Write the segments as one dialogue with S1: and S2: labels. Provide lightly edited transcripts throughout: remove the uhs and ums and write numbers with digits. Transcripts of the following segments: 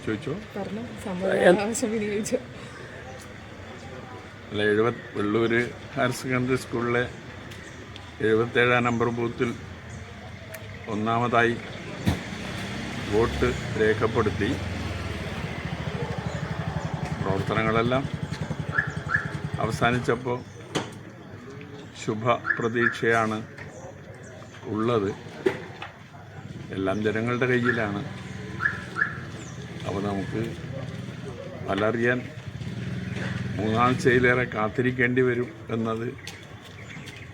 S1: ചോദിച്ചോ. അല്ല, Vellur higher secondary സ്കൂളിലെ 77 നമ്പർ ബൂത്തിൽ ഒന്നാമതായി വോട്ട് രേഖപ്പെടുത്തി. പ്രവർത്തനങ്ങളെല്ലാം അവസാനിച്ചപ്പോൾ ശുഭപ്രതീക്ഷയാണ് ഉള്ളത്. എല്ലാം ജനങ്ങളുടെ കയ്യിലാണ്. അപ്പോൾ നമുക്ക് ഫലറിയാൻ മൂന്നാഴ്ചയിലേറെ കാത്തിരിക്കേണ്ടി വരും എന്നത്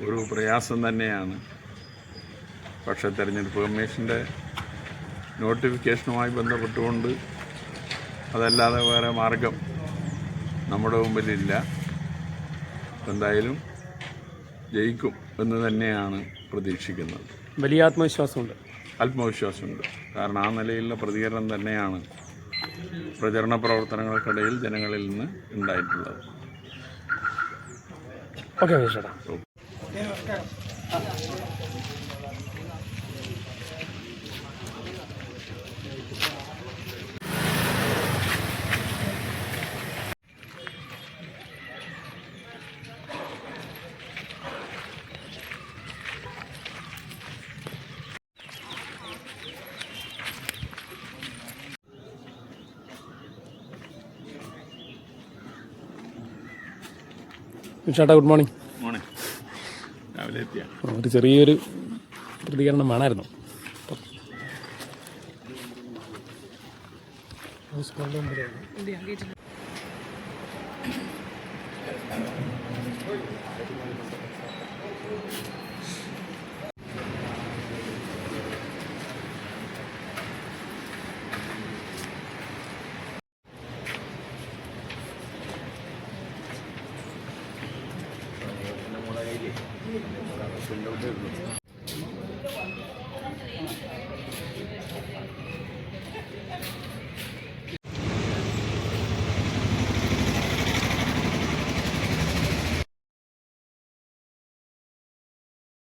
S1: ഒരു പ്രയാസം തന്നെയാണ്. പക്ഷേ തെരഞ്ഞെടുപ്പ് കമ്മീഷൻ്റെ നോട്ടിഫിക്കേഷനുമായി ബന്ധപ്പെട്ടുകൊണ്ട് അതല്ലാതെ വേറെ മാർഗം നമ്മുടെ മുമ്പിലില്ല. എന്തായാലും ജയിക്കും എന്ന് തന്നെയാണ് പ്രതീക്ഷിക്കുന്നത്.
S2: വലിയ ആത്മവിശ്വാസമുണ്ട്.
S1: കാരണം ആ നിലയിലുള്ള പ്രതികരണം തന്നെയാണ് പ്രചരണ പ്രവർത്തനങ്ങൾക്കിടയിൽ ജനങ്ങളിൽ നിന്ന് ഉണ്ടായിട്ടുള്ളത്.
S2: ഓക്കെ ചേട്ടാ. ചേട്ടാ ഗുഡ് മോർണിംഗ്.
S1: രാവിലെ എത്തിയ
S2: ഒരു ചെറിയൊരു പ്രതികരണം വേണമായിരുന്നു.